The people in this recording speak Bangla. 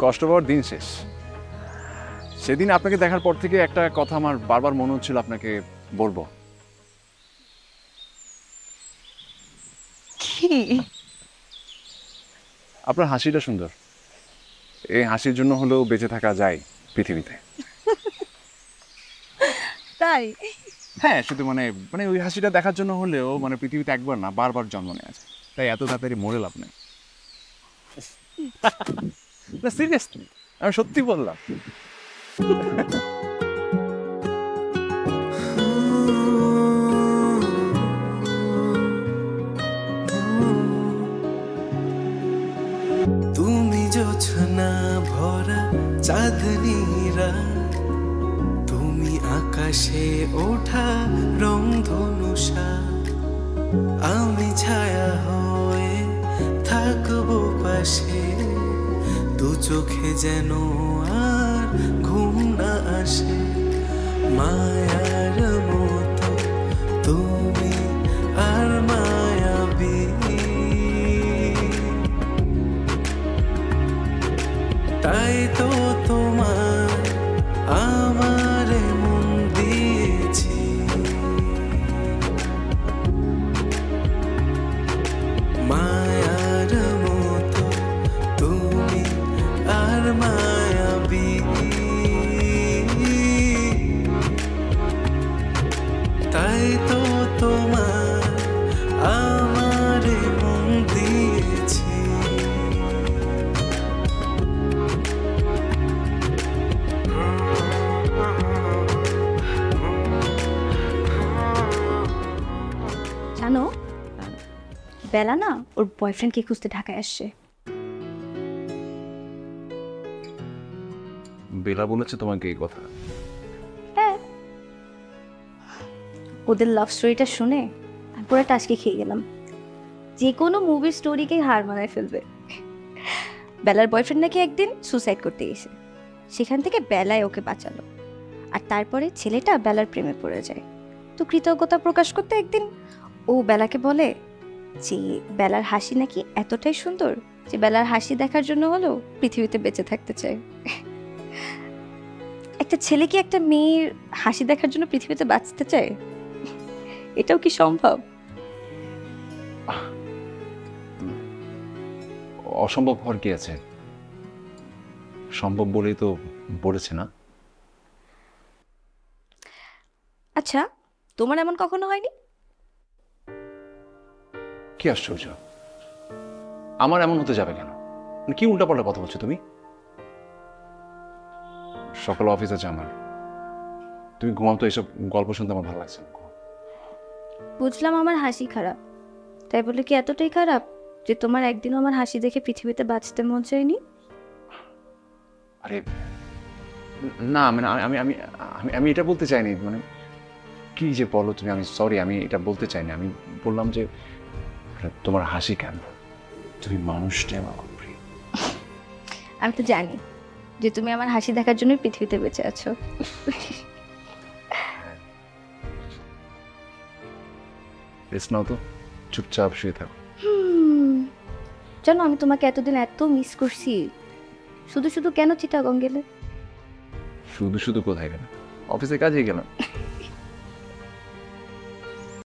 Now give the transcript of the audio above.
কষ্ট পাওয়ার দিন শেষ। সেদিন আপনাকে দেখার পর থেকে একটা কথা আমার বারবার মনে হচ্ছিল আপনাকে বলবো। কি? আপনার হাসিটা সুন্দর। এই হাসির জন্য হলেও বেঁচে থাকা যায় পৃথিবীতে। তাই? হ্যাঁ, শুধু মানে মানে ওই হাসিটা দেখার জন্য হলেও মানে পৃথিবীতে একবার না বারবার জন্ম নেওয়া যায়। তাই এত তাড়াতাড়ি মরে লাভ নেই। না সিরিয়াসলি, আমি সত্যি বললাম। তুমি জোছনা ভরা চাঁদনি রাত, তুমি আকাশে ওঠা রংধনুষা, আমি ছায়া হয়ে থাকবো পাশে, দু চোখে যেন আর ঘুম না আসে। মায়ার মতো তুমি আর মায়াবী, তাই তো তোমার আমার মন দিয়েছি। মায়ার মতো তুমি আর মায়াবী, তাই তো তোমার আমার মন দিয়েছি। জানো, বেলা না ওর বয়ফ্রেন্ডকে খুঁজতে ঢাকায় আসছে। বেলা বলেছে তোমাকে এই কথা? হ্যাঁ, ওদের লাভ স্টোরিটা শুনে আমি পুরো টাচকে খেয়ে গেলাম। যে কোনো মুভির স্টোরিকেই হার মানায় ফেলবে। বেলার বয়ফ্রেন্ড নাকি একদিন সুসাইড করতে গেছে, সেখান থেকে বেলায় ওকে বাঁচালো, আর তারপরে ছেলেটা বেলার প্রেমে পড়ে যায়। তো কৃতজ্ঞতা প্রকাশ করতে একদিন ও বেলাকে বলে যে বেলার হাসি নাকি এতটাই সুন্দর যে বেলার হাসি দেখার জন্য হলেও পৃথিবীতে বেঁচে থাকতে চায়। একটা ছেলে কি একটা মেয়ের হাসি দেখার জন্য পৃথিবীতে বাঁচতে চায়? এটাও কি সম্ভব? অসম্ভব হওয়ার কি আছে? সম্ভব বলেই তো বলেছে না। আচ্ছা, তোমার এমন কখনো হয়নি? কি আশ্চর্য, আমার এমন হতে যাবে কেন? কি উল্টাপাল্টা কথা বলছো তুমি? সকাল অফিস আছে আমার, তুমি ঘুমাও তো। এইসব গল্প শুনতে আমার ভালো লাগছে না। বুঝলাম আমার হাসি খারাপ, তাই বলে কি এতটাই খারাপ যে তোমার একদিনও আমার হাসি দেখে পৃথিবীতে বাঁচতে মন চায়নি? আরে না, মানে আমি আমি আমি আমি এটা বলতে চাইনি। মানে কি যে বলো তুমি, আমি সরি, আমি এটা বলতে চাইনি। আমি বললাম যে তোমার হাসি কেন, তুমি মানুষটাই আমার খুব প্রিয়। আমি তো জানি যে তুমি আমার হাসি দেখার জন্যই পৃথিবীতে বেঁচে আছো। রেস্ট নাও তো, চুপচাপ শুয়ে থাকো। জানো, আমি তোমাকে এতদিন এত মিস করছি। শুধু শুধু কেন চিটাগং গেলে? শুধু শুধু কোথায় গেলাম? অফিসে কাজে গেলাম।